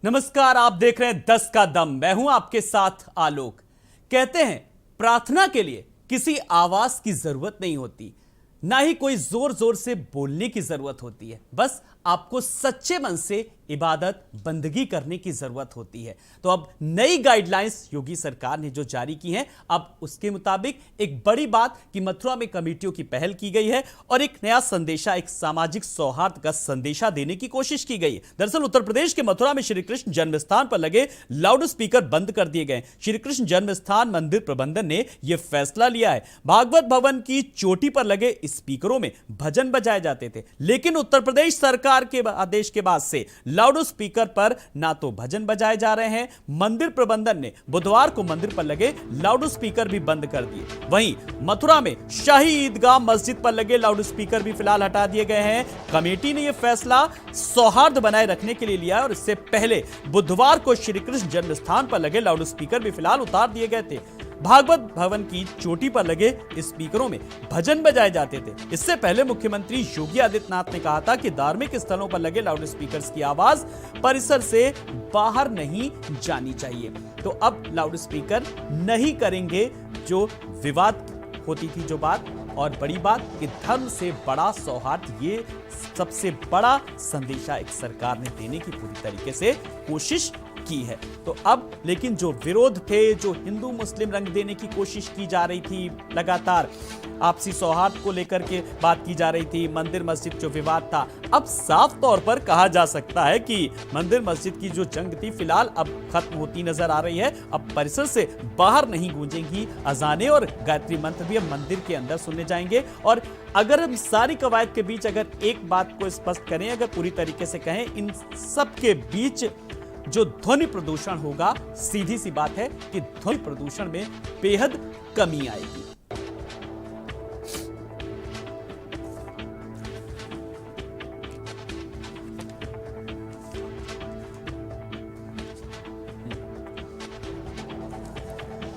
नमस्कार, आप देख रहे हैं 10 का दम। मैं हूं आपके साथ आलोक। कहते हैं प्रार्थना के लिए किसी आवाज की जरूरत नहीं होती, ना ही कोई जोर जोर से बोलने की जरूरत होती है। बस आपको सच्चे मन से इबादत बंदगी करने की जरूरत होती है। तो अब नई गाइडलाइंस योगी सरकार ने जो जारी की हैं, अब उसके मुताबिक एक बड़ी बात कि मथुरा में कमेटियों की पहल की गई है और एक नया संदेशा, एक सामाजिक सौहार्द का संदेशा देने की कोशिश की गई है। दरअसल उत्तर प्रदेश के मथुरा में श्री कृष्ण जन्मस्थान पर लगे लाउड स्पीकर बंद कर दिए गए। श्री कृष्ण जन्मस्थान मंदिर प्रबंधन ने यह फैसला लिया है। भागवत भवन की चोटी पर लगे स्पीकरों में भजन बजाए जाते थे, लेकिन उत्तर प्रदेश सरकार के आदेश के बाद से लाउड स्पीकर पर ना तो भजन बजाए जा रहे हैं। मंदिर प्रबंधन ने बुधवार को मंदिर पर लगे लाउड स्पीकर भी बंद कर दिए। वहीं मथुरा में शाही ईदगाह मस्जिद पर लगे लाउड स्पीकर भी फिलहाल हटा दिए गए हैं। कमेटी ने यह फैसला सौहार्द बनाए रखने के लिए लिया और इससे पहले बुधवार को श्री कृष्ण जन्मस्थान पर लगे लाउड स्पीकर भी फिलहाल उतार दिए गए थे। भागवत भवन की चोटी पर लगे स्पीकरों में भजन बजाए जाते थे। इससे पहले मुख्यमंत्री योगी आदित्यनाथ ने कहा था कि धार्मिक स्थलों पर लगे लाउड स्पीकर्स की आवाज परिसर से बाहर नहीं जानी चाहिए। तो अब लाउड स्पीकर नहीं करेंगे जो विवाद होती थी जो बात, और बड़ी बात कि धर्म से बड़ा सौहार्द, ये सबसे बड़ा संदेशा एक सरकार ने देने की पूरी तरीके से कोशिश की है। तो अब लेकिन जो विरोध थे, जो हिंदू मुस्लिम रंग देने की कोशिश की जा रही थी, लगातार आपसी सौहार्द को लेकर के बात की जा रही थी, मंदिर मस्जिद जो विवाद था, अब साफ तौर पर कहा जा सकता है कि मंदिर मस्जिद की जो जंग थी फिलहाल अब खत्म होती नजर आ रही है। अब परिसर से बाहर नहीं गूंजेंगी अजाने और गायत्री मंत्र भी अब मंदिर के अंदर सुनने जाएंगे। और अगर हम सारी कवायद के बीच अगर एक बात को स्पष्ट करें, अगर पूरी तरीके से कहें, इन सब के बीच जो ध्वनि प्रदूषण होगा, सीधी सी बात है कि ध्वनि प्रदूषण में बेहद कमी आएगी।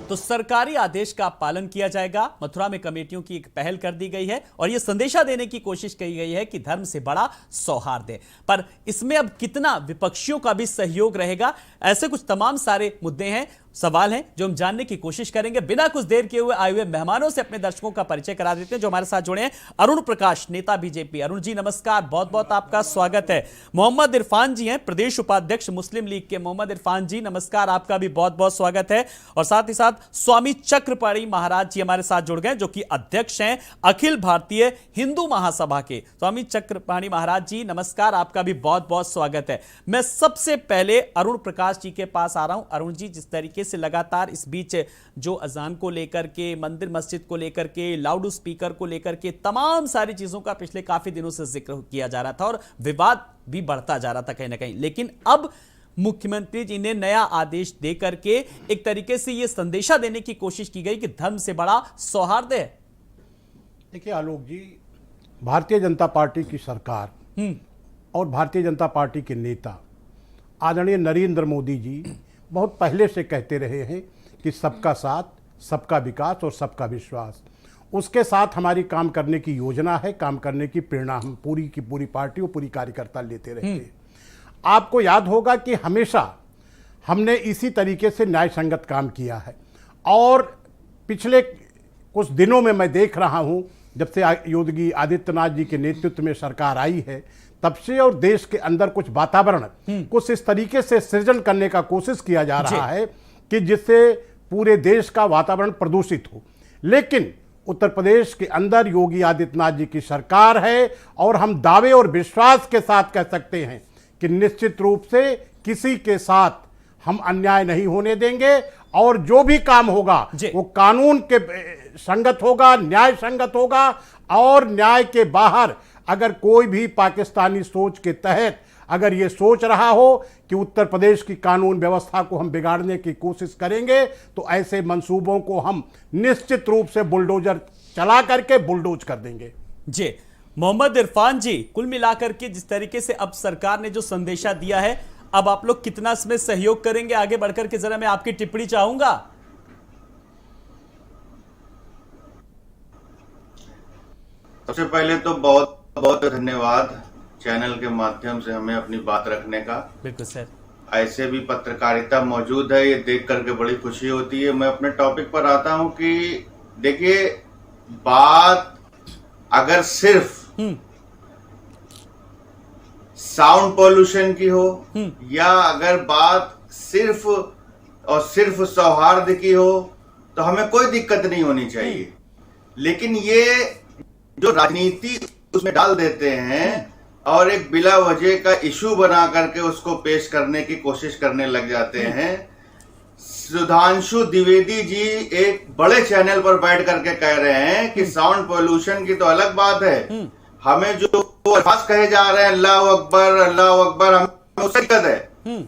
तो सरकारी आदेश का पालन किया जाएगा। मथुरा में कमेटियों की एक पहल कर दी गई है और यह संदेशा देने की कोशिश की गई है कि धर्म से बड़ा सौहार्द है। पर इसमें अब कितना विपक्षियों का भी सहयोग रहेगा, ऐसे कुछ तमाम सारे मुद्दे हैं, सवाल हैं जो हम जानने की कोशिश करेंगे। बिना कुछ देर किए हुए आए हुए मेहमानों से अपने दर्शकों का परिचय करा देते हैं जो हमारे साथ जुड़े हैं। अरुण प्रकाश, नेता बीजेपी। अरुण जी नमस्कार, बहुत बहुत आपका स्वागत है। मोहम्मद इरफान जी हैं, प्रदेश उपाध्यक्ष मुस्लिम लीग के। मोहम्मद इरफान जी नमस्कार, आपका भी बहुत बहुत स्वागत है। और साथ ही साथ स्वामी चक्रपाणी महाराज जी हमारे साथ जुड़ गए, जो कि अध्यक्ष हैं अखिल भारतीय हिंदू महासभा के। स्वामी चक्रपाणी महाराज जी नमस्कार, आपका भी बहुत बहुत स्वागत है। मैं सबसे पहले अरुण प्रकाश जी के पास आ रहा हूं। अरुण जी, जिस तरीके से लगातार इस बीच जो अजान को लेकर के, मंदिर मस्जिद को लेकर के, लाउड स्पीकर को लेकर के, तमाम सारी चीजों का पिछले काफी दिनों से जिक्र किया जा रहा था और विवाद भी बढ़ता जा रहा था कहीं ना कहीं, लेकिन अब मुख्यमंत्री जी ने नया आदेश देकर के एक तरीके से यह संदेशा देने की कोशिश की गई कि धर्म से बड़ा सौहार्द है। देखिए आलोक जी, भारतीय जनता पार्टी की सरकार और भारतीय जनता पार्टी के नेता आदरणीय नरेंद्र मोदी जी बहुत पहले से कहते रहे हैं कि सबका साथ, सबका विकास और सबका विश्वास, उसके साथ हमारी काम करने की योजना है, काम करने की प्रेरणा हम पूरी की पूरी पार्टी और पूरी कार्यकर्ता लेते रहते हैं। आपको याद होगा कि हमेशा हमने इसी तरीके से न्याय संगत काम किया है और पिछले कुछ दिनों में मैं देख रहा हूं, जब से योगी आदित्यनाथ जी के नेतृत्व में सरकार आई है, तब से और देश के अंदर कुछ वातावरण कुछ इस तरीके से सृजन करने का कोशिश किया जा रहा है कि जिससे पूरे देश का वातावरण प्रदूषित हो। लेकिन उत्तर प्रदेश के अंदर योगी आदित्यनाथ जी की सरकार है और हम दावे और विश्वास के साथ कह सकते हैं कि निश्चित रूप से किसी के साथ हम अन्याय नहीं होने देंगे और जो भी काम होगा वो कानून के संगत होगा, न्याय संगत होगा। और न्याय के बाहर अगर कोई भी पाकिस्तानी सोच के तहत अगर ये सोच रहा हो कि उत्तर प्रदेश की कानून व्यवस्था को हम बिगाड़ने की कोशिश करेंगे, तो ऐसे मंसूबों को हम निश्चित रूप से बुलडोजर चला करके बुलडोज कर देंगे। जी मोहम्मद इरफान जी, कुल मिलाकर के जिस तरीके से अब सरकार ने जो संदेशा दिया है, अब आप लोग कितना इसमें सहयोग करेंगे आगे बढ़कर के, जरा मैं आपकी टिप्पणी चाहूंगा। सबसे पहले तो बहुत बहुत धन्यवाद चैनल के माध्यम से हमें अपनी बात रखने का। बिल्कुल सर। ऐसे भी पत्रकारिता मौजूद है, ये देख करके बड़ी खुशी होती है। मैं अपने टॉपिक पर आता हूं कि देखिए, बात अगर सिर्फ साउंड पोल्यूशन की हो या अगर बात सिर्फ और सिर्फ सौहार्द की हो तो हमें कोई दिक्कत नहीं होनी चाहिए। लेकिन ये जो राजनीति उसमें डाल देते हैं और एक बिला वजह का इशू बना करके उसको पेश करने की कोशिश करने लग जाते हैं। सुधांशु द्विवेदी जी एक बड़े चैनल पर बैठ करके कह रहे हैं कि साउंड पोल्यूशन की तो अलग बात है, हमें जो अल्फाज कहे जा रहे हैं अल्लाह अकबर, हमें उससे दिक्कत है।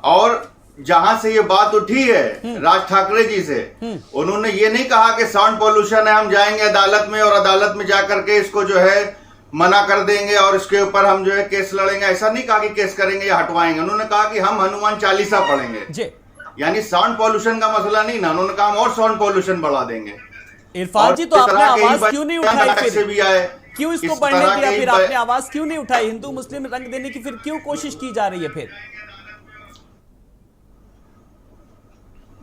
और जहां से ये बात उठी है राज ठाकरे जी से, उन्होंने ये नहीं कहा कि साउंड पोल्यूशन है, हम जाएंगे अदालत में और अदालत में जाकर के इसको जो है मना कर देंगे और इसके ऊपर हम जो है केस लड़ेंगे। ऐसा नहीं कहा कि केस करेंगे या हटवाएंगे, उन्होंने कहा कि हम हनुमान चालीसा पढ़ेंगे। यानी साउंड पोल्यूशन का मसला नहीं ना, उन्होंने कहा हम और साउंड पोल्यूशन बढ़ा देंगे। इरफान जी, तो आपने आवाज क्यों नहीं उठाई फिर? भी आए, क्यों इसको बढ़ने दिया? फिर आपने आवाज क्यों नहीं उठाई? हिंदू मुस्लिम रंग देने की फिर क्यों कोशिश की जा रही है? फिर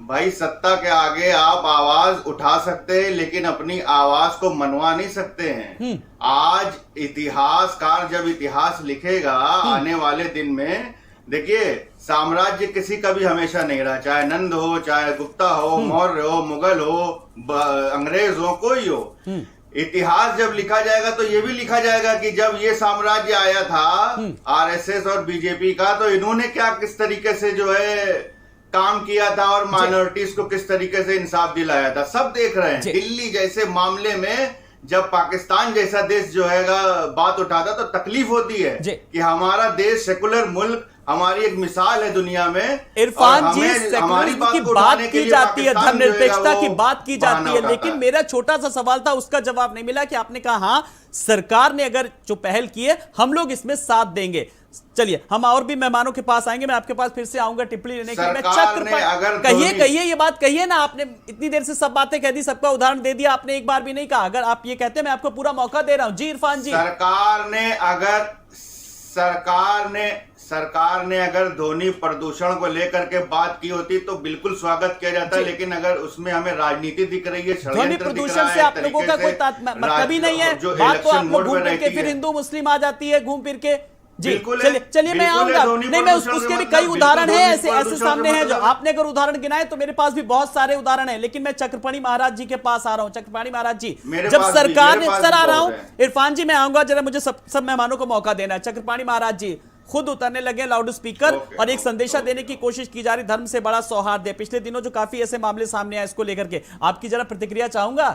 भाई, सत्ता के आगे आप आवाज उठा सकते हैं लेकिन अपनी आवाज को मनवा नहीं सकते हैं। आज इतिहासकार जब इतिहास लिखेगा आने वाले दिन में, देखिए साम्राज्य किसी का भी हमेशा नहीं रहा, चाहे नंद हो, चाहे गुप्ता हो, मौर्य हो, मुगल हो, अंग्रेज हो, कोई हो। इतिहास जब लिखा जाएगा तो ये भी लिखा जाएगा कि जब ये साम्राज्य आया था आरएसएस और बीजेपी का, तो इन्होंने क्या किस तरीके से जो है काम किया था और माइनॉरिटीज को किस तरीके से इंसाफ दिलाया था, सब देख रहे हैं। दिल्ली जैसे मामले में जब पाकिस्तान जैसा देश जो है बात उठाता तो तकलीफ होती है कि हमारा देश सेकुलर मुल्क, हमारी एक मिसाल है दुनिया में। इरफान जी, सेकुलरिज्म की बात की जाती है, धर्मनिरपेक्षता की बात की जाती है, लेकिन मेरा छोटा सा सवाल था, उसका जवाब नहीं मिला कि आपने कहा हाँ सरकार ने अगर जो पहल की है हम लोग इसमें साथ देंगे। चलिए हम और भी मेहमानों के पास आएंगे, मैं आपके पास फिर से आऊंगा टिप्पणी लेने के लिए। मैं चक्र कहिए ये बात कहिए ना, आपने इतनी देर से सब बातें कह दी, सबका उदाहरण दे दिया, आपने एक बार भी नहीं कहा। अगर आप ये कहते हैं मैं आपको पूरा मौका दे रहा हूं। जी इरफान जी, सरकार ने अगर ध्वनि प्रदूषण को लेकर के बात की होती तो बिल्कुल स्वागत किया जाता, लेकिन अगर उसमें हमें राजनीति दिख रही है, ध्वनि प्रदूषण से आप लोगों का कोई मतलब ही नहीं है। बात तो आप लोग घूम फिर के फिर हिंदू मुस्लिम आ जाती है घूम फिर के। जी चलिए मैं आऊंगा, नहीं मैं उसके भी कई उदाहरण हैं ऐसे सामने हैं जो आपने अगर उदाहरण गिनाए तो मेरे पास भी बहुत सारे उदाहरण हैं, लेकिन मैं चक्रपाणी महाराज जी के पास आ रहा हूं। चक्रपाणी महाराज जी, जब सरकार ने सर आ रहा हूं, इरफान जी मैं आऊंगा, जरा मुझे सब मेहमानों को मौका देना है। चक्रपाणी महाराज जी खुद उतरने लगे लाउड स्पीकर और एक संदेशा देने की कोशिश की जा रही, धर्म से बड़ा सौहार्द है। पिछले दिनों जो काफी ऐसे मामले सामने आए इसको लेकर के आपकी जरा प्रतिक्रिया चाहूंगा।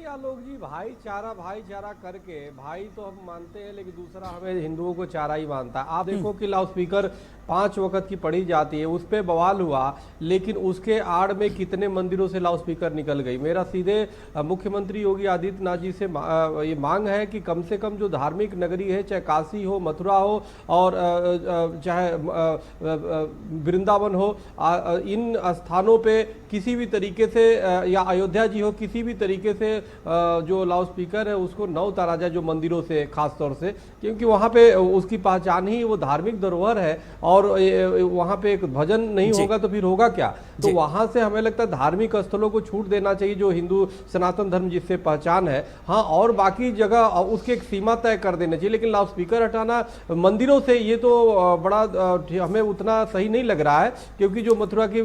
आलोक जी, भाईचारा करके, भाई तो हम मानते हैं लेकिन दूसरा हमें हिंदुओं को चारा ही मानता है। आप देखो कि लाउड स्पीकर 5 वक्त की पढ़ी जाती है, उस पर बवाल हुआ, लेकिन उसके आड़ में कितने मंदिरों से लाउड स्पीकर निकल गई। मेरा सीधे मुख्यमंत्री योगी आदित्यनाथ जी से ये मांग है कि कम से कम जो धार्मिक नगरी है, चाहे काशी हो, मथुरा हो और चाहे वृंदावन हो, इन स्थानों पे किसी भी तरीके से, या अयोध्या जी हो, किसी भी तरीके से जो लाउड स्पीकर है उसको न उतारा जाए, जो मंदिरों से खास तौर से, क्योंकि वहाँ पे उसकी पहचान ही वो धार्मिक धरोहर है और वहाँ पे एक भजन नहीं होगा तो फिर होगा क्या। तो वहाँ से हमें लगता है धार्मिक स्थलों को छूट देना चाहिए, जो हिंदू सनातन धर्म जिससे पहचान है। हाँ, और बाकी जगह उसकी एक सीमा तय कर देना चाहिए, लेकिन लाउड स्पीकर हटाना मंदिरों से ये तो बड़ा हमें उतना सही नहीं लग रहा है, क्योंकि जो मथुरा की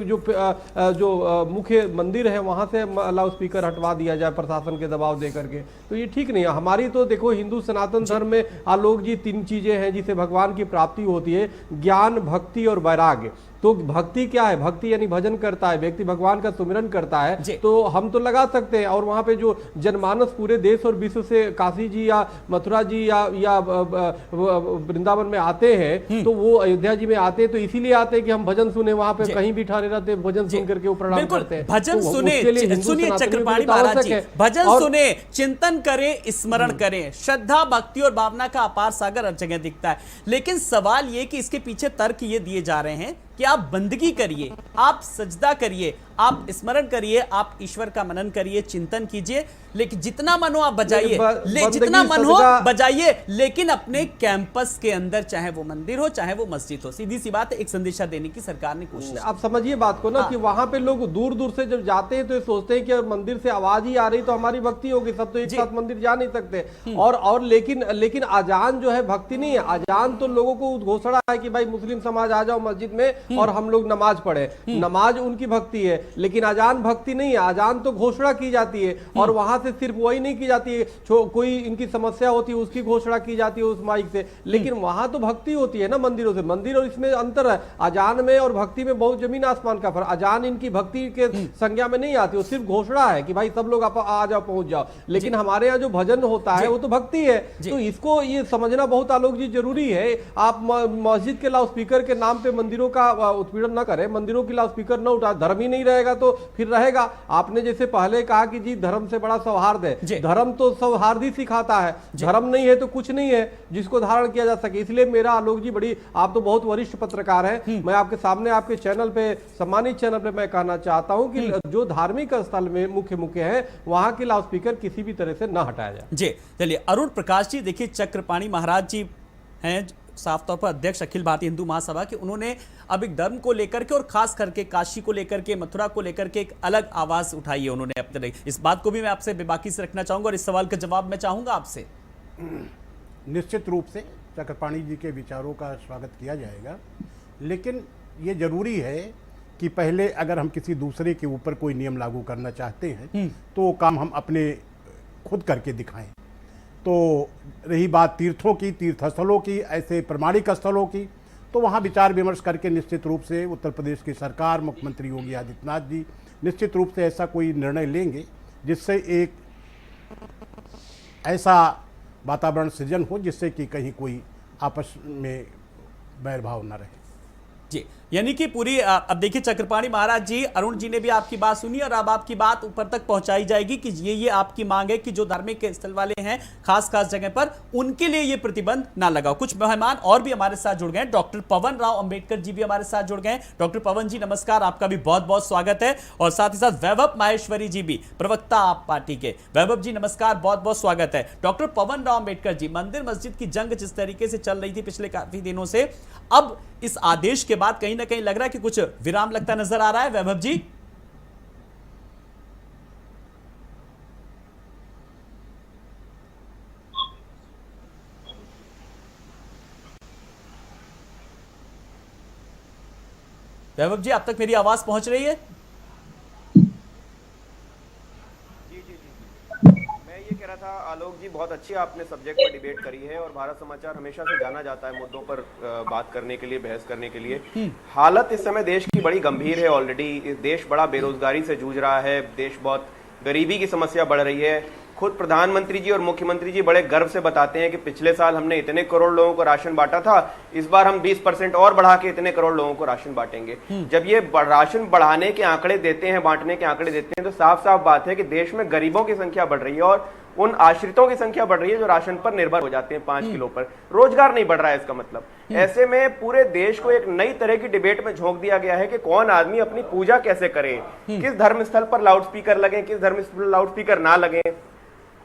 जो मुख्य मंदिर है वहाँ से लाउड स्पीकर हटवा दिया जाए प्रशासन के दबाव दे करके, तो ये ठीक नहीं है। हमारी तो देखो हिंदू सनातन धर्म में आलोक जी 3 चीजें हैं जिसे भगवान की प्राप्ति होती है, ज्ञान, भक्ति और वैराग्य। तो भक्ति क्या है? भक्ति यानी भजन करता है, व्यक्ति भगवान का सुमिरन करता है, तो हम तो लगा सकते हैं। और वहां पे जो जनमानस पूरे देश और विश्व से काशी जी या मथुरा जी या वृंदावन में आते हैं, तो वो अयोध्या जी में आते हैं तो इसीलिए आते हैं कि हम भजन सुने, वहां पे कहीं भी ठहरे रहते हैं, भजन सुन करके प्रणाम करते हैं। भजन सुने, सुनिए चक्रपाणी महाराज जी, भजन सुने, चिंतन करें, स्मरण करें, श्रद्धा भक्ति और भावना का अपार सागर हर जगह दिखता है। लेकिन सवाल ये कि इसके पीछे तर्क ये दिए जा रहे हैं कि आप बंदगी करिए, आप सजदा करिए, आप स्मरण करिए, आप ईश्वर का मनन करिए, चिंतन कीजिए, लेकिन जितना मन हो आप बजाइए, जितना मन हो बजाइए, लेकिन अपने कैंपस के अंदर, चाहे वो मंदिर हो चाहे वो मस्जिद हो, सीधी सी बात है, एक संदेशा देने की सरकार ने कोशिश। आप समझिए बात को ना कि वहां पे लोग दूर दूर से जब जाते हैं तो ये सोचते हैं कि मंदिर से आवाज ही आ रही तो हमारी भक्ति होगी, सब तो एक साथ मंदिर जा नहीं सकते। और लेकिन अजान जो है भक्ति नहीं है। अजान तो लोगों को घोषणा है कि भाई मुस्लिम समाज आ जाओ मस्जिद में और हम लोग नमाज पढ़े, नमाज उनकी भक्ति है, लेकिन अजान भक्ति नहीं है। अजान तो घोषणा की जाती है और वहां से सिर्फ वही नहीं की जाती है, कोई इनकी समस्या होती है उसकी घोषणा की जाती है उस माइक से, लेकिन वहां तो भक्ति होती है ना मंदिरों से। मंदिर और इसमें अंतर है, अजान में और भक्ति में बहुत जमीन आसमान का फर्क। अजान इनकी भक्ति के संज्ञा में नहीं आती, वो सिर्फ घोषणा है कि भाई सब लोग आ जाओ पहुंच जाओ, लेकिन हमारे यहाँ जो भजन होता है वो तो भक्ति है। तो इसको ये समझना बहुत आलोक जी जरूरी है। आप मस्जिद के लाउडस्पीकर के नाम पे मंदिरों का उत्पीड़न न करें, मंदिरों की लाउडस्पीकर न उठा। धर्म ही नहीं रहेगा तो फिर रहेगा। आपने जैसे पहले कहा कि जी धर्म से बड़ा सौहार्द है, धर्म तो सौहार्द ही सिखाता है, धर्म नहीं है तो कुछ नहीं है जिसको धारण किया जा सके। इसलिए मेरा आलोक जी बड़ी, आप तो बहुत वरिष्ठ पत्रकार हैं, मैं आपके सामने आपके चैनल पे, सम्मानित चैनल पे मैं कहना चाहता हूं कि जो धार्मिक स्थल में मुख्य है वहां के लाउडस्पीकर किसी भी तरह से न हटाया जाए। जी चलिए, अरुण प्रकाश जी, देखिए चक्रपाणी महाराज जी हैं साफ तौर पर अध्यक्ष अखिल भारतीय हिंदू महासभा के, उन्होंने अब एक धर्म को लेकर के और खास करके काशी को लेकर के, मथुरा को लेकर के एक अलग आवाज उठाई है उन्होंने अपने। इस बात को भी मैं आपसे बेबाकी से रखना चाहूंगा और इस सवाल का जवाब मैं चाहूंगा आपसे। निश्चित रूप से चक्रपाणी जी के विचारों का स्वागत किया जाएगा, लेकिन ये जरूरी है कि पहले अगर हम किसी दूसरे के ऊपर कोई नियम लागू करना चाहते हैं तो वो काम हम अपने खुद करके दिखाएं। तो रही बात तीर्थों की, तीर्थस्थलों की, ऐसे प्रमाणिक स्थलों की, तो वहाँ विचार विमर्श करके निश्चित रूप से उत्तर प्रदेश की सरकार, मुख्यमंत्री योगी आदित्यनाथ जी निश्चित रूप से ऐसा कोई निर्णय लेंगे जिससे एक ऐसा वातावरण सृजन हो जिससे कि कहीं कोई आपस में बैरभाव न रहे। जी, यानी कि पूरी, अब देखिए चक्रपाणी महाराज जी, अरुण जी ने भी आपकी बात सुनी और अब आपकी बात ऊपर तक पहुंचाई जाएगी कि ये आपकी मांग है कि जो धार्मिक स्थल वाले हैं खास जगह पर, उनके लिए ये प्रतिबंध ना लगाओ। कुछ मेहमान और भी हमारे साथ जुड़ गए हैं, डॉक्टर पवन राव अंबेडकर जी भी हमारे साथ जुड़ गए हैं। डॉक्टर पवन जी नमस्कार, आपका भी बहुत बहुत स्वागत है। और साथ ही साथ वैभव माहेश्वरी जी भी, प्रवक्ता आप पार्टी के, वैभव जी नमस्कार, बहुत बहुत स्वागत है। डॉक्टर पवन राव अंबेडकर जी, मंदिर मस्जिद की जंग जिस तरीके से चल रही थी पिछले काफी दिनों से, अब इस आदेश के बाद कहीं ना कहीं लग रहा है कि कुछ विराम लगता नजर आ रहा है। वैभव जी, वैभव जी, अब तक मेरी आवाज पहुंच रही है? कह रहा था आलोक जी, बहुत अच्छी आपने सब्जेक्ट पर डिबेट करी है और भारत समाचार हमेशा से जाना जाता है मुद्दों पर बात करने के लिए, बहस करने के लिए। हालत इस समय देश की बड़ी गंभीर है। ऑलरेडी देश बड़ा बेरोजगारी से जूझ रहा है, देश बहुत गरीबी की समस्या बढ़ रही है। खुद प्रधानमंत्री जी और मुख्यमंत्री जी बड़े गर्व से बताते हैं कि पिछले साल हमने इतने करोड़ लोगों को राशन बांटा था, इस बार हम 20% और बढ़ा के इतने करोड़ लोगों को राशन बांटेंगे। जब ये राशन बढ़ाने के आंकड़े देते हैं, बांटने के आंकड़े देते हैं, तो साफ साफ बात है कि देश में गरीबों की संख्या बढ़ रही है और उन आश्रितों की संख्या बढ़ रही है जो राशन पर निर्भर हो जाते हैं 5 किलो पर। रोजगार नहीं बढ़ रहा है इसका मतलब। ऐसे में पूरे देश को एक नई तरह की डिबेट में झोंक दिया गया है कि कौन आदमी अपनी पूजा कैसे करे, किस धर्मस्थल पर लाउडस्पीकर लगे, किस धर्मस्थल पर लाउडस्पीकर ना लगे।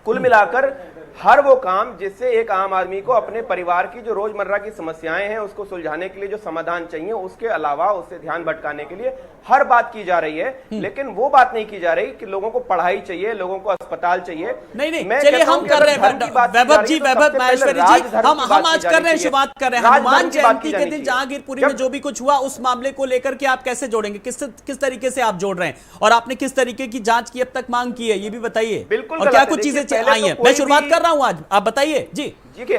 कुल मिलाकर हर वो काम जिससे एक आम आदमी को अपने परिवार की जो रोजमर्रा की समस्याएं हैं उसको सुलझाने के लिए जो समाधान चाहिए, उसके अलावा उससे ध्यान भटकाने के लिए हर बात की जा रही है, लेकिन वो बात नहीं की जा रही कि लोगों को पढ़ाई चाहिए, लोगों को अस्पताल चाहिए। नहीं, चलिए हम कर रहे हैं वैभव जी, वैभव माहेश्वरी जी, हम आज कर रहे हैं, शुरुआत कर रहे हैं हनुमान जयंती के दिन जहांगीरपुरी में जो भी कुछ हुआ उस मामले को लेकर के आप कैसे जोड़ेंगे, किस तरीके से आप जोड़ रहे हैं और आपने किस तरीके की जांच की अब तक मांग की है, ये भी बताइए। बिल्कुल, और क्या कुछ चीजें आई हैं, मैं शुरुआत कर रहा हूं आज, आप बताइए। जी ठीक है,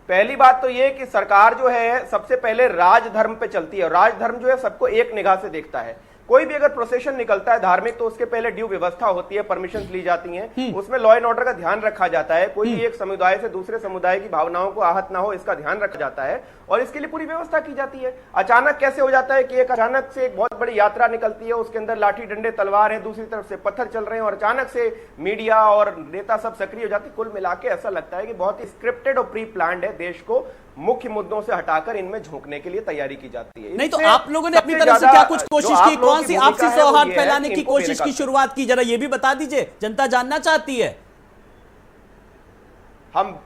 पहली बात तो ये कि सरकार जो है सबसे पहले राजधर्म पे चलती है। राजधर्म जो है सबको एक निगाह से देखता है। कोई भी अगर प्रोसेशन निकलता है धार्मिक तो उसके पहले ड्यू व्यवस्था होती है, परमिशन ली जाती हैं, उसमें लॉ एंड ऑर्डर का ध्यान रखा जाता है, कोई भी एक समुदाय से दूसरे समुदाय की भावनाओं को आहत ना हो इसका ध्यान रखा जाता है और इसके लिए पूरी व्यवस्था की जाती है। अचानक कैसे हो जाता है कि एक अचानक से एक बहुत बड़ी यात्रा निकलती है, उसके अंदर लाठी डंडे तलवार है, दूसरी तरफ से पत्थर चल रहे हैं और अचानक से मीडिया और नेता सब सक्रिय हो जाती है। कुल मिला के ऐसा लगता है कि बहुत ही स्क्रिप्टेड और प्री प्लान्ड है देश को मुख्य मुद्दों से हटाकर इनमें झोंकने के लिए तैयारी की जाती है। नहीं तो आप लोगों ने अपनी तरफ से क्या कुछ कोशिश की, कौन सी आपसी सौहार्द फैलाने की कोशिश की शुरुआत की, जरा ये भी बता दीजिए, जनता जानना चाहती है। हम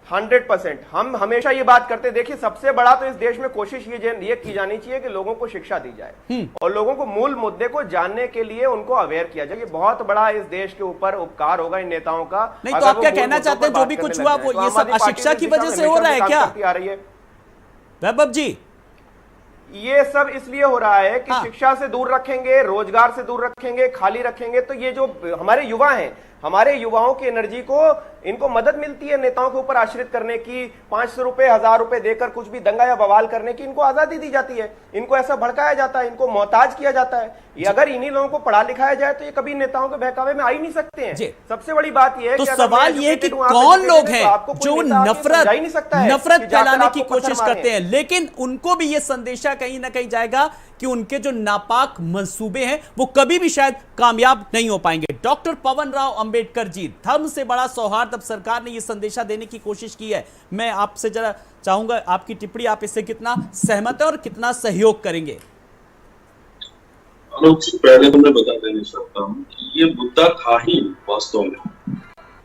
100% हम हमेशा ये बात करते, देखिए सबसे बड़ा तो इस देश में कोशिश ये की जानी चाहिए कि लोगों को शिक्षा दी जाए और लोगों को मूल मुद्दे को जानने के लिए उनको अवेयर किया जाए। ये बहुत बड़ा इस देश के ऊपर उपकार होगा इन नेताओं का। नहीं तो आप क्या कहना चाहते हैं, जो भी कुछ हुआ वो ये सब अशिक्षा की वजह से हो रहा है क्या आ रही है वैभव जी? ये सब इसलिए हो रहा है कि शिक्षा से दूर रखेंगे, रोजगार से दूर रखेंगे, खाली रखेंगे तो ये जो हमारे युवा हैं, हमारे युवाओं की एनर्जी को इनको मदद मिलती है नेताओं के ऊपर आश्रित करने की, 500 रुपए 1000 रुपए देकर कुछ भी दंगा या बवाल करने की इनको आजादी दी जाती है, इनको ऐसा भड़काया जाता है, इनको मोहताज किया जाता है। ये अगर इन्हीं लोगों को पढ़ा लिखाया जाए तो ये कभी नेताओं के बहकावे में आ ही नहीं सकते हैं। सबसे बड़ी बात यह है तो कि सवाल ये है कि कौन लोग हैं जो नफरत फैलाने की कोशिश करते हैं, लेकिन उनको भी ये संदेशा कहीं ना कहीं जाएगा कि उनके जो नापाक मंसूबे हैं वो कभी भी शायद कामयाब नहीं हो पाएंगे। डॉक्टर पवन राव अंबेडकर जी, धर्म से बड़ा सौहार्द, अब सरकार ने ये संदेशा देने की कोशिश की है। मैं आपसे जरा चाहूंगा आपकी टिप्पणी, आप इससे कितना सहमत है और कितना सहयोग करेंगे? आलोक जी, पहले तो मैं बता देना चाहता हूँ कि ये मुद्दा था ही वास्तव में,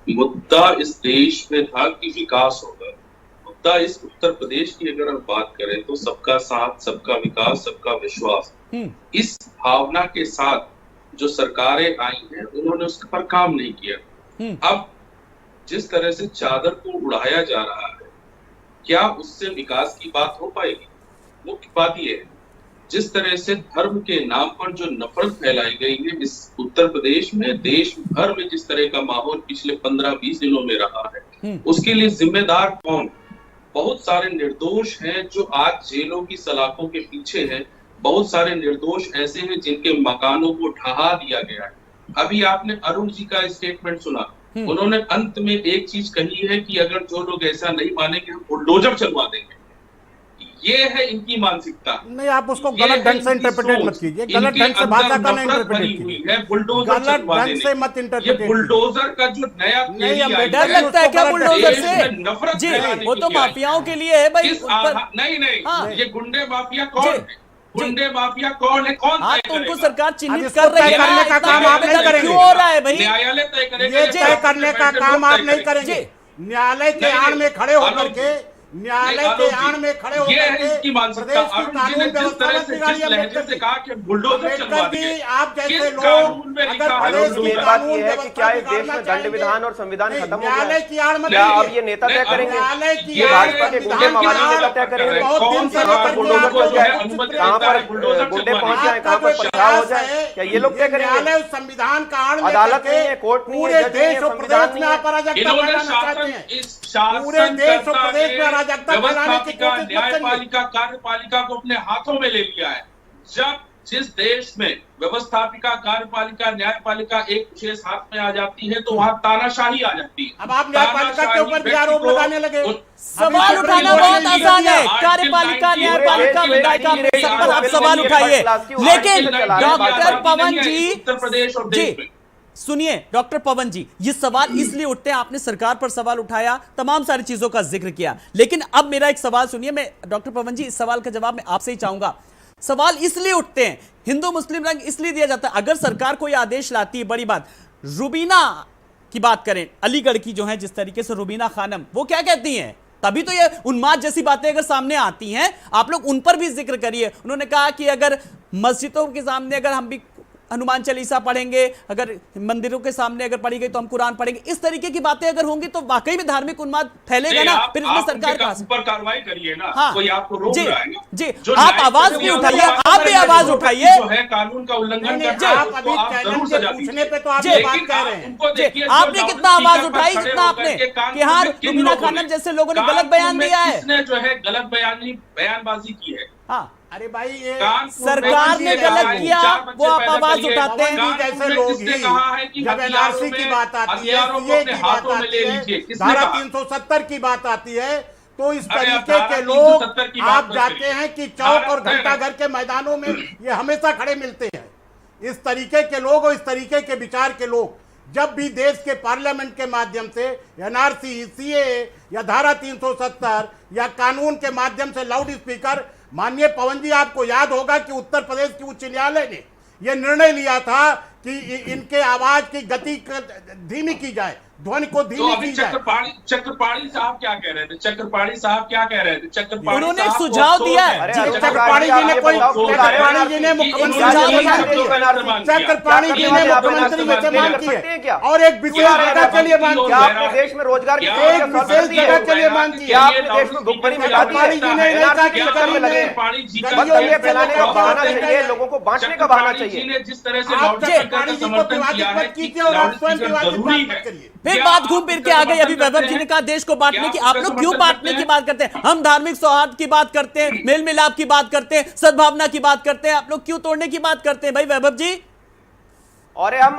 मुद्दा इस देश में था कि विकास होगा। मुद्दा इस उत्तर प्रदेश की अगर हम बात करें तो सबका साथ, सबका विकास, सबका विश्वास, इस भावना के साथ जो सरकारें आई हैं उन्होंने उस पर काम नहीं किया। अब जिस तरह से चादर को उड़ाया जा रहा है, क्या उससे विकास की बात हो पाएगी? मुख्य बात यह है, जिस तरह से धर्म के नाम पर जो नफरत फैलाई गई है इस उत्तर प्रदेश में, देश भर में जिस तरह का माहौल पिछले 15-20 दिनों में रहा है, उसके लिए जिम्मेदार कौन? बहुत सारे निर्दोष हैं जो आज जेलों की सलाखों के पीछे हैं। बहुत सारे निर्दोष ऐसे हैं जिनके मकानों को ढहा दिया गया है। अभी आपने अरुण जी का स्टेटमेंट सुना, उन्होंने अंत में एक चीज कही है कि अगर जो लोग ऐसा नहीं मानेंगे हम बुलडोजर चलवा देंगे। ये है इनकी मानसिकता। नहीं, आप उसको गलत ढंग से इंटरप्रेट मत कीजिए, गलत ढंग से भाषा का नहीं इंटरप्रेट कीजिए, गलत ढंग से मत इंटरप्रेट। बुलडोजर का जो नया डर लगता है क्या बुलडोजर से? जी, वो तो माफियाओं के लिए है भाई। नहीं, ये गुंडे माफिया कौन है? गुंडे माफिया कौन है? कौन तय करेगा? उनको सरकार चिन्हित कर रही है, करने का काम आप नहीं करेंगे। क्यों हो रहा है भाई? न्यायालय तय करेगा। ये तय करने का काम आप नहीं करेंगे। न्यायालय के आड़ में खड़े होकर के, न्यायालय के आड़ में खड़े होकर के प्रदेश की कानून व्यवस्था से कहा कि बुलडोजर चलवा देंगे। आप जैसे लोग अगर प्रदेश की कानून व्यवस्था क्या इस देश में दंड विधान और संविधान खत्म हो गया? न्यायालय की आड़ में क्या अब ये नेता तय करेंगे? न्यायालय की ये भाजपा के गुंडे मवाली नेता तय करेंगे? कहाँ पर गुंडे पहुंच जाए, कहाँ पर पथराव हो जाए, क्या ये लोग तय करेंगे? संविधान का आड़ में अदालत नहीं है, कोर्ट नहीं है, पूरे देश और प्रदेश में आप अराजकता फैलाना चाहते हैं। पूरे देश और प्रदेश में अराजकता फैलाने की कोशिश मत करिए। न्यायपालिका कार्यपालिका को अपने हाथों में ले लिया है। जब जिस देश में व्यवस्थापिका, कार्यपालिका, न्यायपालिका एक विशेष हाथ में आ जाती है तो वहां तानाशाही आ जाती है। अब आप न्यायपालिका के ऊपर भी आरोप लगाने लगे। सवाल उठाना बहुत आसान है, कार्यपालिका, न्यायपालिका, विधायिका, आप सब पर आप सवाल उठाइए, लेकिन डॉक्टर पवन जी, उत्तर प्रदेश और देश में सुनिए डॉक्टर पवन जी, ये सवाल इसलिए उठते हैं, आपने सरकार पर सवाल उठाया, तमाम सारी चीजों का जिक्र किया, लेकिन अब मेरा एक सवाल सुनिए। मैं डॉक्टर पवन जी, इस सवाल का जवाब मैं आपसे ही चाहूंगा। सवाल इसलिए उठते हैं, हिंदू मुस्लिम रंग इसलिए दिया जाता है, अगर सरकार कोई आदेश लाती है, बड़ी बात, रुबीना की बात करें, अलीगढ़ की जो है जिस तरीके से रुबीना खानम, वो क्या कहती हैं? तभी तो ये उन्माद जैसी बातें अगर सामने आती हैं, आप लोग उन पर भी जिक्र करिए। उन्होंने कहा कि अगर मस्जिदों के सामने अगर हम भी हनुमान चालीसा पढ़ेंगे, अगर मंदिरों के सामने अगर पढ़ी गई तो हम कुरान पढ़ेंगे, इस तरीके की बातें अगर होंगी तो वाकई में धार्मिक उन्माद फैलेगा ना। फिर इसमें सरकार का ऊपर कार्रवाई करिए ना। हाँ, कोई आपको रोक रहा है ना? जी, आप आवाज भी उठाइए, आप भी आवाज उठाइए। जो है कानून का उल्लंघन करते हैं, आप अभी चैलेंज के पूछने पे तो आप ये बात कह रहे हैं। आपने कितना आवाज उठाई, जितना आपने कि हाँ रुबीना खानम जैसे लोगों ने गलत बयान दिया है, किसने जो है गलत बयानबाजी की है? हाँ, अरे भाई, ये सरकार ने गलत किया, वो आप आवाज उठाते हैं। जैसे लोग ही जब एनआरसी की बात आती है, सीए की बात आती है, धारा 370 की बात आती है, तो इस तरीके के लोग आप जाते हैं कि चौक और घंटाघर के मैदानों में ये हमेशा खड़े मिलते हैं। इस तरीके के लोग और इस तरीके के विचार के लोग जब भी देश के पार्लियामेंट के माध्यम से एनआरसी, सीएए या धारा 370 या कानून के माध्यम से लाउड स्पीकर, माननीय पवन जी आपको याद होगा कि उत्तर प्रदेश की उच्च न्यायालय ने यह निर्णय लिया था कि इनके आवाज की गति धीमी की जाए, ध्वनि को तो धीमी अभी की जाए। चक्रपाणी साहब क्या कह रहे थे? चक्रपाणी साहब क्या कह रहे थे? चक्रपाणी उन्होंने एक साहब को सुझाव अफसोस दिया है। है। जी, जी, चक्रपाणी जी ने कोई, चक्रपाणी जी ने मुख्यमंत्री से मांग की है, चक्रपाणी जी ने मुख्यमंत्री से मांग की है और एक विशेष जगह के लिए मांग क्या की आपने देश में रोजगार की एक विशेष जगह के लिए मांग की क्या आपने देश में भुखमरी मिटा दी है? चक्रपाणी जी ने नहीं कहा कि चक्कर में लगे बस दंगे फैलाने का बहाना चाहिए, लोगों को बांटने का बहाना चाहिए। जिस तरह से आप चक्रपाणी जी को विवादित मत कीजिए और आप स्वयं विवादित मत करिए। फिर बात घूम फिर के आ गई। अभी वैभव जी ने कहा देश को बांटने की, आप लोग क्यों बांटने की बात करते हैं? हम धार्मिक सौहार्द की बात करते हैं, मेल मिलाप की बात करते हैं, सद्भावना की बात करते हैं, आप लोग क्यों तोड़ने की बात करते हैं भाई वैभव जी? और हम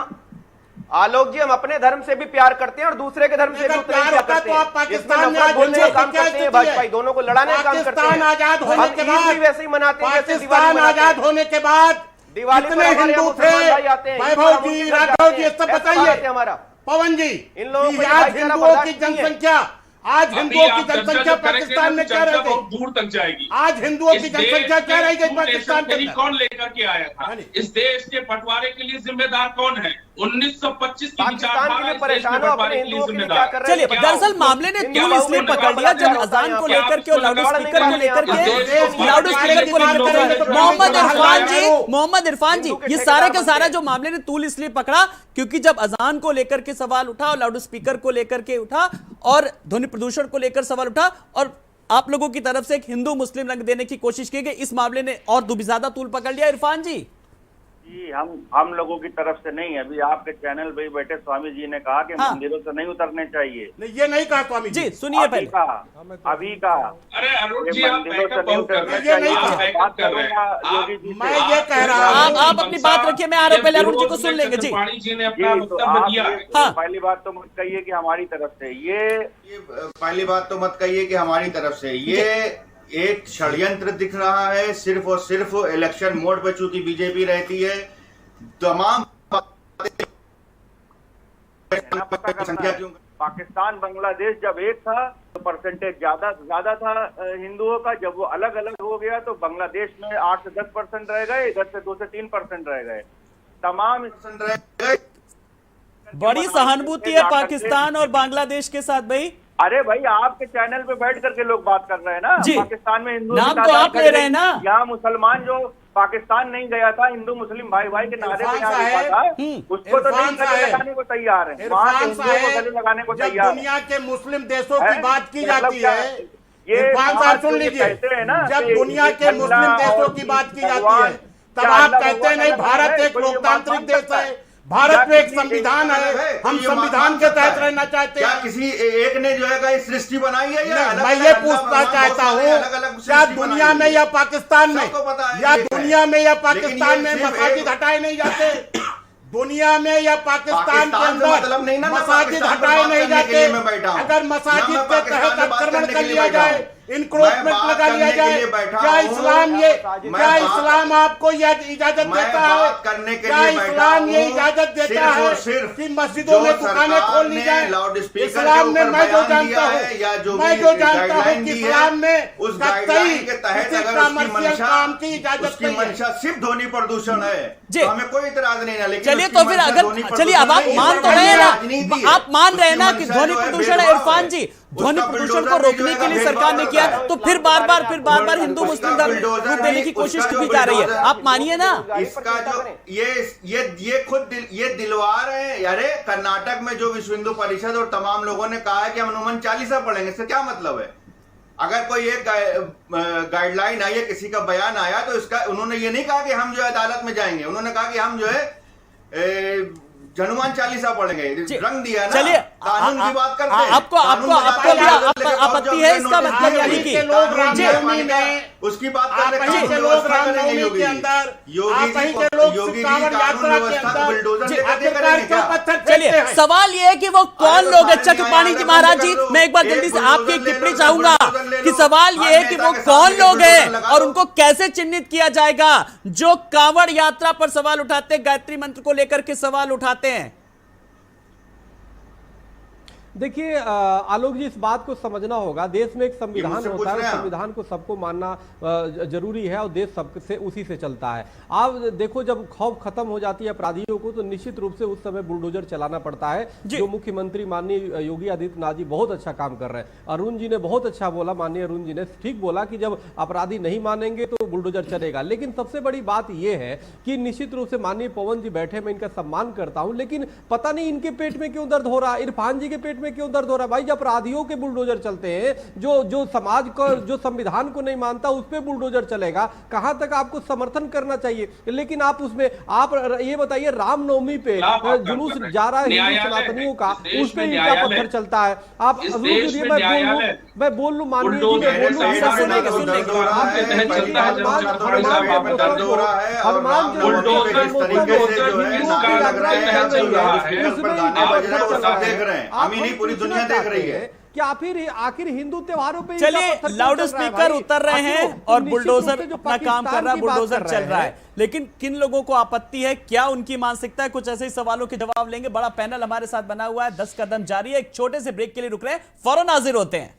आलोक जी, हम अपने धर्म से भी प्यार करते हैं और दूसरे के धर्म से भी उतना ही प्यार करते हैं। पाकिस्तान में बोलने का काम करते हैं भाजपा, दोनों को लड़ाने का काम करते हैं। पाकिस्तान आजाद होने के बाद, हम ईद भी वैसे ही मनाते हैं जैसे दिवाली पाकिस्तान मनाते आजाद हैं। होने के बाद दिवाली कितने पर हमारे हिंदू यहाँ थे? मुसलमान भाई आते हैं, वैभव जी, राघव जी, सब बताइए। हमारा पवन जी, इन लोगों को आज भाईचारा हिंदुओं की बर्दाश्त नहीं है। जनसंख्या, आज हिंदुओं की जनसंख्या पाकिस्तान में क्या रह गई? बहुत दूर तक जाएगी। आज हिंदुओं इस की देश जनसंख्या क्या में रह गई टू पाकिस्तान नेशन के अंदर? कौन लेकर के आया था? हाँ जी। इस देश के बंटवारे के लिए जिम्मेदार कौन है? 1925 की पाकिस्तान के लिए परेशान हो, अपने हिंदुओं के लिए क्या कर रहे चलिए, हैं? दरअसल मामले ने तूल इसलिए पकड़ लिया जब अजान को लेकर के और लाउड स्पीकर को लेकर के मोहम्मद इरफान जी, ये सारे का सारा जो मामले ने तूल इसलिए पकड़ा क्योंकि जब अजान को लेकर के सवाल उठा और लाउड स्पीकर को लेकर के उठा और ध्वनि प्रदूषण को लेकर सवाल उठा और आप लोगों की तरफ से एक हिंदू मुस्लिम रंग देने की कोशिश की गई, इस मामले ने और ज्यादा तूल पकड़ लिया। इरफान जी, जी, हम लोगों की तरफ से नहीं, अभी आपके चैनल पे बैठे स्वामी जी ने कहा कि हाँ। मंदिरों से नहीं उतरने चाहिए। नहीं, ये नहीं कहा स्वामी जी सुनिए अभी पहले। कहा, अभी कहा। अरे अरुण जी, ये आप मंदिरों बैकअप से नहीं बहुत कर रहे उतरने हैं। नहीं आप कहा। बैकअप कर रहे हैं। योगी जी मैं से। ये कह रहा हूं, आप अपनी बात रखिए, मैं आ रहा हूं, पहले अरुण जी को सुन लेंगे। जी, चक्रपाणी जी ने जी, अपना तो वक्तव्य आप दिया है। ये हाँ। पहली बात तो मत कहिए कि हमारी तरफ से ये पहली बात तो मत कहिए कि हमारी तरफ से, ये एक षड्यंत्र दिख रहा है सिर्फ और सिर्फ इलेक्शन मोड पे। चूंकि बीजेपी रहती है, तमाम संख्या क्यों? पाकिस्तान बांग्लादेश जब एक था तो परसेंटेज ज्यादा था हिंदुओं का। जब वो अलग अलग हो गया तो बांग्लादेश में 8 से 10% रह गए, इधर से 2 से 3% रह गए। तमाम बड़ी सहानुभूति है पाकिस्तान और बांग्लादेश के साथ भाई। अरे भाई, आपके चैनल पे बैठ करके लोग बात कर रहे हैं ना। जी। पाकिस्तान में हिंदू नाम तो आप ले रहे हैं ना। यहाँ मुसलमान जो पाकिस्तान नहीं गया था, हिंदू मुस्लिम भाई भाई के नारे पे यहाँ रुका था, उसको तो नहीं गले लगाने को तैयार है। वहाँ के हिंदुओं को गले लगाने को जब तैयार है। दुनिया के मुस्लिम देशों की है? बात की मतलब जाती क्या है, ये इरफान समाज साहब सुन जो ये लीजिए, कहते हैं ना जब कि दुनिया के अल्लाह मुस्लिम देशों और की बात की जाती है भगवान, तब क्या आप अल्लाह कहते हैं भगवान नहीं, अलग भारत है? एक कोई ये लोकतांत्रिक मान देश सकता है, है? भारत में एक किसी संविधान है, हम ये संविधान के तहत रहना चाहते क्या हैं। किसी एक ने जो है ये सृष्टि बनाई है या नहीं, अलग मैं अलग ये अल्लाह पूछना भगवान चाहता बहुत सारे हूँ, अलग-अलग क्या सृष्टि दुनिया बनाई में है? या पाकिस्तान में सबको पता है, या ये है। दुनिया में या लेकिन पाकिस्तान में ये सिर्फ मसाजिद एक- हटाए नहीं जाते? दुनिया में या पाकिस्तान के पाकिस्तान से अंदर मतलब नहीं ना, मैं मसाजिद पाकिस्तान पर हटाए बात नहीं करने के जाते? लिए मैं बैठा हूं। अगर मसाजिद मैं के पाकिस्तान तहत में बात आक्रमण करने कर के लिए लिया बैठा जाए, हूं। इंक्रोचमेंट मैं बात लगा लिया करने के जाए, लिए बैठा क्या हूं। इस्लाम ये मैं क्या बात- इस्लाम आपको यह इजाजत मैं देता है? बात करने के क्या लिए बैठा इस्लाम ये हूं, इजाजत देता सिर्फ और है सिर्फ कि मस्जिदों में जो दुकानें सरकार खोल ली ने जाए? लाउडस्पीकर के इस्लाम में ऊपर मैं जो बयान जानता दिया हूँ, है या जो मैं भी जो जानता हूँ गाइडलाइन कि दी है, इस्लाम में उस कतई गाइडलाइन के तहत किसी अगर उसकी कमर्शियल काम की मंशा इजाजत उसकी नहीं है। मंशा सिर्फ ध्वनि प्रदूषण है जी। तो हमें कोई इतराज नहीं है। लेकिन चलिए उसकी तो फिर मंशा अगर ध्वनि चलिए अब आप प्रदूषण मान नहीं तो है, रहे हैं राजनीति ना, है। आप मान रहे हैं ना उसकी कि मंशा ध्वनि जो है प्रदूषण है। भेदभाव इरफान है। जी, उसका ध्वनि प्रदूषण को बुलडोजर रोकने के लिए भेदभाव सरकार ने करता किया है। तो फिर बार बार हिंदू मुस्लिम धर्म रूप देने की कोशिश की जा रही है। आप मानिए ना। इसका जो ये खुद ये दिलवा रहे हैं। अरे कर्नाटक में जो विश्व हिंदू परिषद और तमाम लोगों ने कहा है कि हम हनुमान चालीसा पढ़ेंगे, इससे क्या मतलब है? अगर कोई एक गाइडलाइन आई है, किसी का बयान आया, तो इसका उन्होंने ये नहीं कहा कि हम जो है अदालत में जाएंगे, उन्होंने कहा कि हम जो है हनुमान चालीसा पढ़ेंगे। रंग दिया ना, चलिए कानून की बात करते हैं। आपको आपत्ति है, इसका मतलब यानी कि लोग रामनवमी में उसकी बात आप कहीं के लोग रामनवमी के अंदर, आप कहीं के लोग कांवड़ यात्रा के अंदर आखिरकार क्यों पत्थर फेंकते चलिए, हैं? सवाल ये है कि वो कौन लोग है? चक्रपाणी जी महाराज जी, मैं एक बार जल्दी से आपकी एक टिप्पणी चाहूंगा कि सवाल ये है कि वो कौन लोग हैं और उनको कैसे चिन्हित किया जाएगा जो कांवड़ यात्रा पर सवाल उठाते हैं, गायत्री मंत्र को लेकर के सवाल उठाते हैं? देखिए आलोक जी, इस बात को समझना होगा, देश में एक संविधान मुझसे होता है, पूछ रहे हैं आप? संविधान को सबको मानना जरूरी है और देश सबसे उसी से चलता है। आप देखो, जब खौफ खत्म हो जाती है अपराधियों को तो निश्चित रूप से उस समय बुलडोजर चलाना पड़ता है, जो मुख्यमंत्री माननीय योगी आदित्यनाथ जी बहुत अच्छा काम कर रहे हैं। अरुण जी ने बहुत अच्छा बोला, माननीय अरुण जी ने ठीक बोला कि जब अपराधी नहीं मानेंगे तो बुलडोजर चलेगा। लेकिन सबसे बड़ी बात यह है कि निश्चित रूप से माननीय पवन जी बैठे, मैं इनका सम्मान करता हूं, लेकिन पता नहीं इनके पेट में क्यों दर्द हो रहा है, इरफान जी के पेट में क्यों दर्द हो रहा है। भाई, जब अपराधियों के बुलडोजर चलते हैं, जो समाज को, जो संविधान को नहीं मानता उस पे बुलडोजर चलेगा, कहां तक आपको समर्थन करना चाहिए। लेकिन आप उसमें, आप ये बताइए, रामनवमी पे जुलूस जा रहा है हिंदू सनातनियों का, उस पे ईंटा पत्थर चलता है। आप मैं बोल लूं माननीय जी, पूरी दुनिया देख रही है कि आखिर हिंदू त्योहारों पे चलिए, लाउड स्पीकर उतर रहे हैं और बुलडोजर अपना काम कर रहा है, बुलडोजर चल रहा है, लेकिन किन लोगों को आपत्ति है, क्या उनकी मानसिकता है, कुछ ऐसे ही सवालों के जवाब लेंगे। बड़ा पैनल हमारे साथ बना हुआ है, 10 कदम जारी है। एक छोटे से ब्रेक के लिए रुक रहे हैं, फौरन हाजिर होते हैं।